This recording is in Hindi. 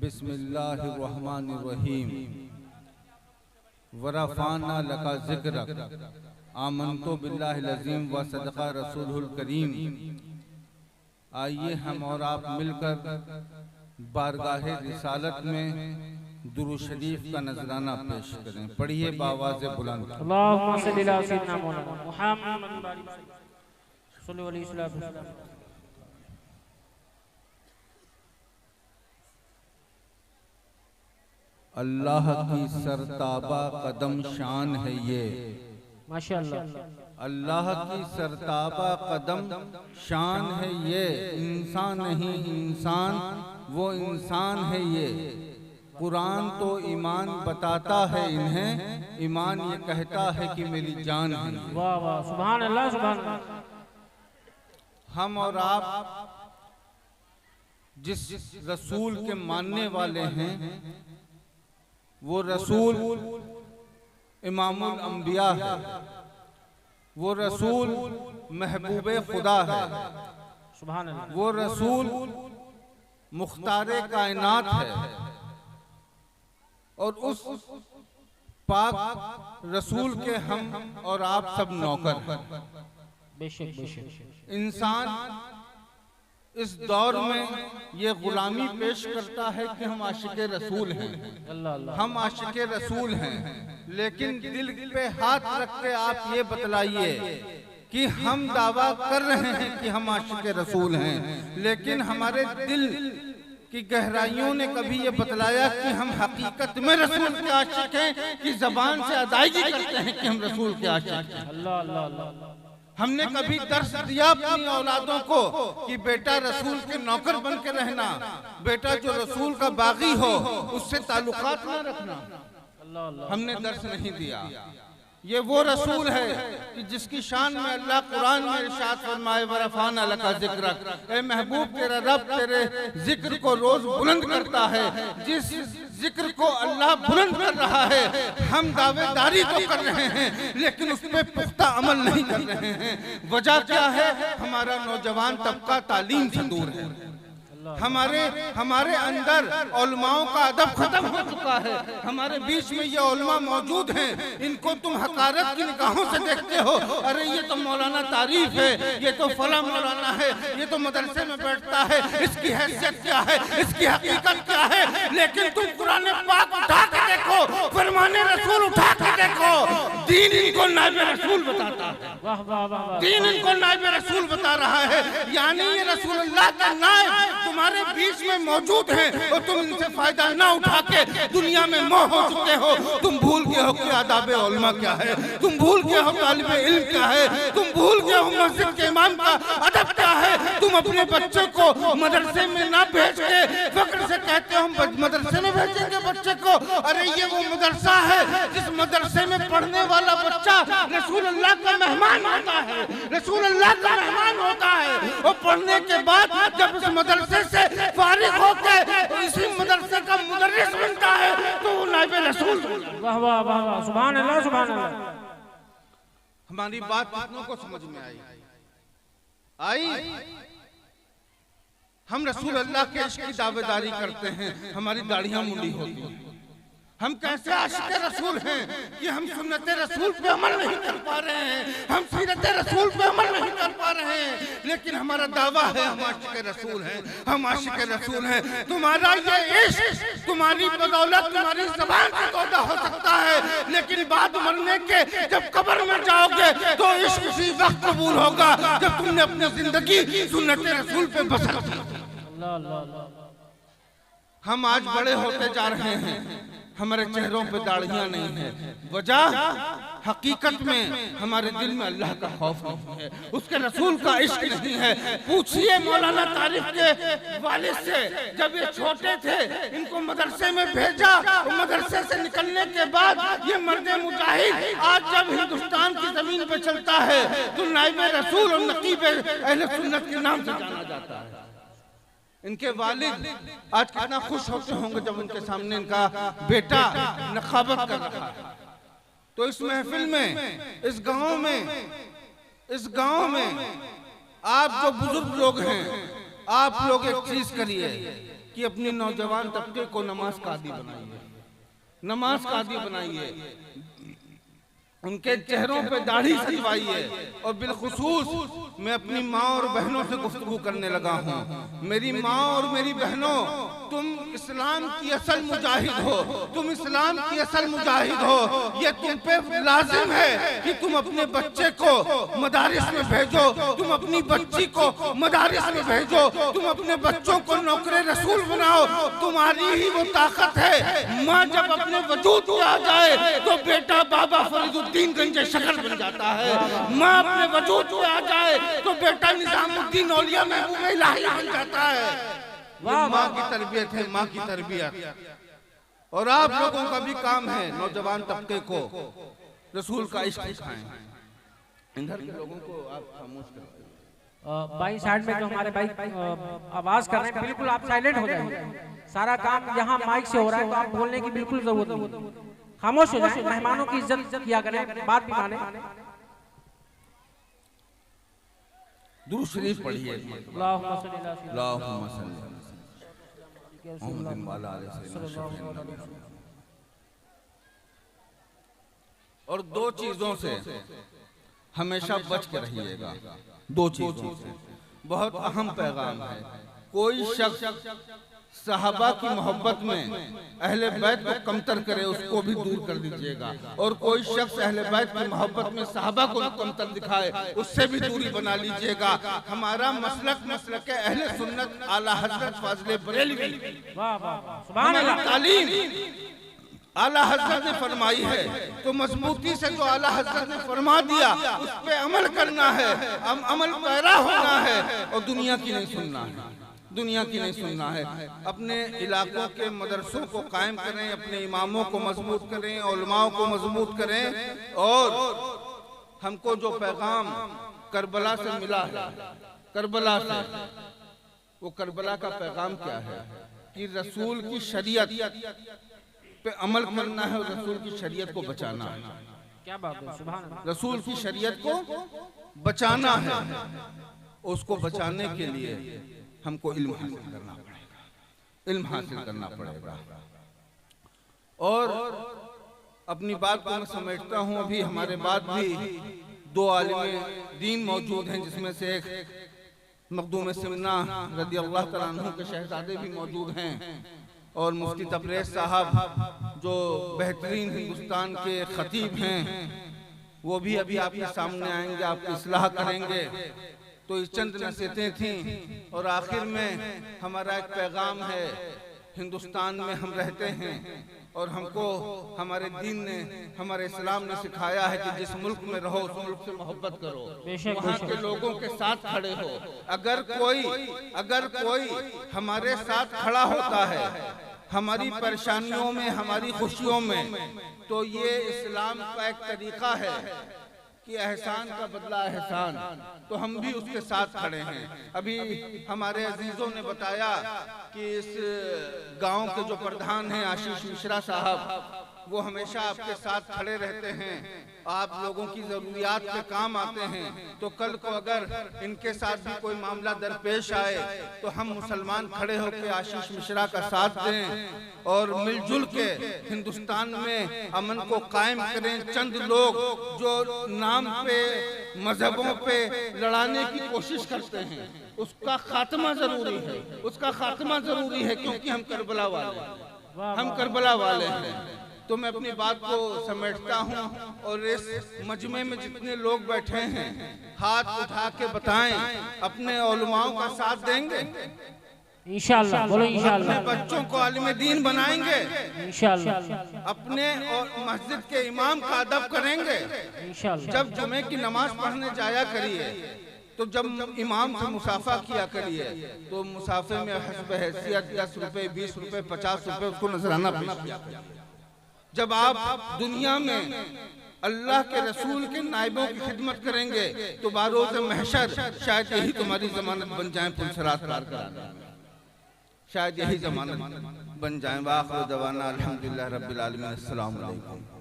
बिस्मिल्लाहिर्रहमानिर्रहीम वरफ़ाना लका ज़िक्रक आमनतो बिल्लाहिल अज़ीम व सदक़ा रसूलुल करीम। आइए हम और आप मिलकर बारगाहे रिसालत में दुरूद शरीफ का नजराना पेश करें। पढ़िए बावाज़े बुलंद। अल्लाहुम्मा सल्लि अला सय्यिदिना मुहम्मद सल्लल्लाहु अलैहि वसल्लम। अल्लाह की सरताबा कदम शान है ये, माशाअल्लाह। अल्लाह की सरताबा कदम शान है ये, इंसान नहीं इंसान वो इंसान है ये। कुरान तो ईमान बताता है इन्हें, ईमान ये कहता है कि मेरी जान है। वाह वाह, सुभान अल्लाह सुभान अल्लाह। हम और आप जिस रसूल के मानने वाले हैं वो रसूल इमामुल अंबिया है, वो रसूल महबूबे खुदा है, सुभान अल्लाह। वो रसूल मुख्तारे कायनात है। और उस पाक रसूल के हम और आप सब नौकर हैं। बेशक बेशक। इंसान इस दौर में ये गुलामी पेश करता है कि हम आशिक़े रसूल हैं, अल्लाह अल्लाह। हम आशिक़े रसूल हैं, लेकिन दिल पे हाथ रख के आप ये बतलाइए कि हम दावा कर रहे हैं कि हम आशिक़े रसूल हैं, लेकिन हमारे दिल की गहराइयों ने कभी ये बतलाया कि हम हकीकत में रसूल के आशिक हैं कि जबान से अदायगी करते हैं कि हम रसूल के आशिक हैं। अल्लाह अल्लाह अल्लाह। हमने कभी दर्स दिया अपनी औलादों को कि बेटा रसूल के नौकर बन के रहना, बेटा जो रसूल का बागी हो उससे ताल्लुकात ना रखना? अल्लाह अल्लाह। हमने दर्स नहीं दिया। ये वो रसूल है कि जिसकी शान में अल्लाह कुरान में इरशाद फरमाए वरफ़ाना लका ज़िक्रक, ए महबूब तेरा रब तेरे जिक्र को रोज बुलंद करता है। जिस जिक्र को अल्लाह बुलंद कर रहा है हम दावेदारी तो कर रहे हैं लेकिन उस पर पुख्ता अमल नहीं कर रहे हैं। वजह क्या है? हमारा नौजवान तबका तालीम से दूर है। हमारे अंदर उलमाओं का अदब खत्म हो चुका है। हमारे बीच में ये उलमा मौजूद हैं, इनको तुम हकारत की निगाहों से देखते हो। अरे ये तो मौलाना तारीफ है, ये तो फला मौलाना है, ये तो मदरसे में बैठता है, इसकी हैसियत क्या है, इसकी हकीकत क्या है? लेकिन तुम कुरान पाक उठा के देखो, फरमाने रसूल उठा के देखो, दीन इनको नायब रसूल बताता है। वाह वाह वाह। दीन इनको नायब रसूल बता रहा है, यानी ये रसूलुल्लाह का नायब तुम्हारे बीच में मौजूद हैं और तुम इनसे फायदा ना उठा के दुनिया में मोह हो चुके हो। तुम भूल गए हो कि आदाब उलमा क्या है, तुम भूल गए हो तालिब इल्म क्या है, तुम भूल गए हो मस्जिद के इमाम का अदब क्या है। तुम अपने बच्चों को मदरसे में ना भेज के फक्र से कहते हो हम मदरसे में भेजेंगे बच्चे को। अरे ये वो मदरसा है जिस मदरसे में पढ़ने वाला बच्चा रसूलुल्लाह का मेहमान होता है, रसूलुल्लाह का मेहमान होता है। और पढ़ने के बाद जब उस मदरसे से फारिग होकर इसी मदरसे का मुदर्रिस बनता है तो वो नायब रसूल। वाह वाह वाह वाह, सुभान अल्लाह सुभान अल्लाह। हमारी बात कितनों को समझ में आई? हम रसूल अल्लाह के इश्क की दावेदारी करते हैं, हमारी दाढ़ियां मुंडी होती हैं। हम कैसे आशिक़ रसूल हैं कि हम सुन्नत रसूल पे अमल नहीं कर पा रहे हैं, हम सीरत रसूल पे अमल नहीं कर पा रहे हैं। लेकिन हमारा दावा है हम आशिक़ रसूल हैं, हम आशिक़ रसूल हैं। तुम्हारा ये इश्क तुम्हारी बदौलत तुम्हारी ज़बान से पैदा हो सकता है, लेकिन बाद मरने के जब कब्र में जाओगे तो इश्क उसी वक्त कबूल होगा जब तुमने अपनी जिंदगी सुन्नत रसूल पे बसर की। अल्लाह अल्लाह अल्लाह। हम आज बड़े होते जा रहे हैं, हमारे चेहरों पे दाढ़ियां नहीं है। वजह हकीकत में हमारे दिल में अल्लाह का खौफ नहीं है, उसके रसूल का इश्क नहीं है। पूछिए मौलाना तारिफ के वालिद से, जब ये छोटे थे इनको मदरसे में भेजा, मदरसे से निकलने के बाद ये मर्द मुजाहिद आज जब हिंदुस्तान की जमीन पे चलता है तो नाइब रसूल और नकीब अहले सुन्नत के नाम से जाना जाता है। इनके वालिद आज कितना खुश होते होंगे जब उनके सामने इनका बेटा नखाबत कर रहा है। तो इस महफिल में, इस गांव में आप जो बुजुर्ग लोग हैं, आप लोग एक चीज करिए कि अपनी नौजवान तबके को नमाज का आदी बनाइए, नमाज का आदी बनाइए, उनके चेहरों पे दाढ़ी सजवाइए। और बिलखुसूस मैं अपनी माँ और बहनों से गुफ्तगू करने लगा हूँ। मेरी माँ और मेरी बहनों, तुम इस्लाम की असल मुजाहिद हो, तुम इस्लाम की असल मुजाहिद हो। ये तुम पे लाजिम है कि तुम अपने बच्चे को मदारिस में भेजो, तुम अपनी बच्ची को मदारिस में भेजो, तुम अपने बच्चों को नौकरे रसूल बनाओ। तुम्हारी ही वो ताकत है। माँ जब अपने वजूद में आ जाए तो बेटा बाबा फरीदुद्दीन गंजे शकर बन जाता है। माँ अपने वजूद में आ जाए तो बेटा निजामुद्दीन औलिया महबूब इलाही बन जाता है। ये माँ की तरबियत है, माँ की तरबियत। और आप लोगों का भी काम है नौजवान तबके को रसूल का इश्क सिखाएं। इधर के लोगों को आप खामोश करें। बाई साइड में जो हमारे भाई आवाज कर रहे हैं, बिल्कुल आप साइलेंट हो जाइए। सारा काम यहाँ माइक से हो रहा है, तो आप बोलने की बिल्कुल जरूरत नहीं, खामोश हो जाए। मेहमानों की इज्जत किया करें, बात भी माने। दुरूद शरीफ पढ़िए। और दो चीजों से हमेशा बच के रहिएगा। दो चीजों से बहुत अहम पैगाम है। कोई शख्स सहाबा की मोहब्बत में अहले बैत को कमतर करे, उसको भी दूर कर दीजिएगा। और कोई शख्स अहले बैत की मोहब्बत में सहाबा को कमतर दिखाए, उससे भी दूरी बना लीजिएगा। हमारा मसलक अहले सुन्नत आला हजरत फाज़िले बरेलवी, हमारी तालीम आला हजरत ने फरमाई है, तो मजबूती से जो आला हजरत ने फरमा दिया उस पे अमल करना है, अमल पैरा होना है और दुनिया की नहीं सुनना है, दुनिया की नहीं सुनना है। अपने इलाकों के मदरसों को कायम करें, अपने इमामों को मजबूत करें, उलमाओं को मजबूत करें। और हमको जो पैगाम करबला से मिला है, करबला से, वो करबला का पैगाम क्या है कि रसूल की शरीयत पे अमल करना है और रसूल की शरीयत को बचाना है। क्या बात है, सुभान अल्लाह। रसूल की शरीयत को बचाना है, उसको बचाने के लिए हमको इल्म हासिल करना पड़ेगा, इल्म हासिल करना पड़ेगा। और अपनी बात को मैं समेटता हूँ। अभी हमारे बाद भी दो आलिम दीन मौजूद हैं, जिसमें से एक मखदूम सिमना रज़ी अल्लाह तआला अन्हु के शहजादे भी मौजूद हैं, और मुफ्ती तबरेज़ साहब जो बेहतरीन हिंदुस्तान के खतीब हैं, वो भी अभी आपके सामने आएंगे, आपकी इस्लाह करेंगे। तो इस चंद नसीहतें थीं। और आखिर में हमारा एक पैगाम है। हिंदुस्तान में हम रहते हैं और हमको हमारे दीन ने, हमारे इस्लाम ने सिखाया है कि जिस मुल्क में रहो उस मुल्क से मोहब्बत करो, वहाँ के लोगों के साथ खड़े हो। अगर कोई हमारे साथ खड़ा होता है हमारी परेशानियों में, हमारी खुशियों में, तो ये इस्लाम का एक तरीका है कि एहसान का बदला एहसान। तो हम भी उसके साथ खड़े हैं। अभी हमारे अजीजों ने बताया कि इस गांव के जो प्रधान हैं आशीष मिश्रा साहब, वो हमेशा आपके साथ खड़े रहते हैं, आप लोगों की जरूरियात पे काम आते हैं। तो कल को अगर इनके साथ भी कोई मामला दरपेश आए तो हम मुसलमान खड़े होकर आशीष मिश्रा का साथ दें और मिलजुल के हिंदुस्तान में अमन को कायम करें। चंद लोग जो नाम पे, मजहबों पे लड़ाने की कोशिश करते हैं, उसका खात्मा जरूरी है, उसका खात्मा जरूरी है, क्योंकि हम करबला वाले, हम करबला वाले हैं। तो मैं अपनी बात को समेटता हूँ और इस मजमे में जितने लोग बैठे हैं हाथ उठा के बताएं, अपने उलमाओं का साथ देंगे इंशाअल्लाह। बोलो इंशाअल्लाह। अपने बच्चों को आलिम दीन बनाएंगे इंशाअल्लाह। अपने और मस्जिद के इमाम का अदब करेंगे इंशाअल्लाह। जब जुमे की नमाज पढ़ने जाया करिए, तो जब इमाम से मुसाफा किया करिए, तो मुसाफे में हस्ब हैसियत 10 रुपए, 20 रुपए, 50 रुपए उसको नजराना पेश किया। जब आप दुनिया में अल्लाह के रसूल के नाइबों की खिदमत करेंगे तो बारोज़ महशर शायद यही तुम्हारी जमानत बन जाए पुलसरात पार कराने में, शायद यही जमानत बन जाए। वाखिर दवाना अल्हम्दुलिल्लाह रब्बिल आलमीन। अस्सलामु अलैकुम।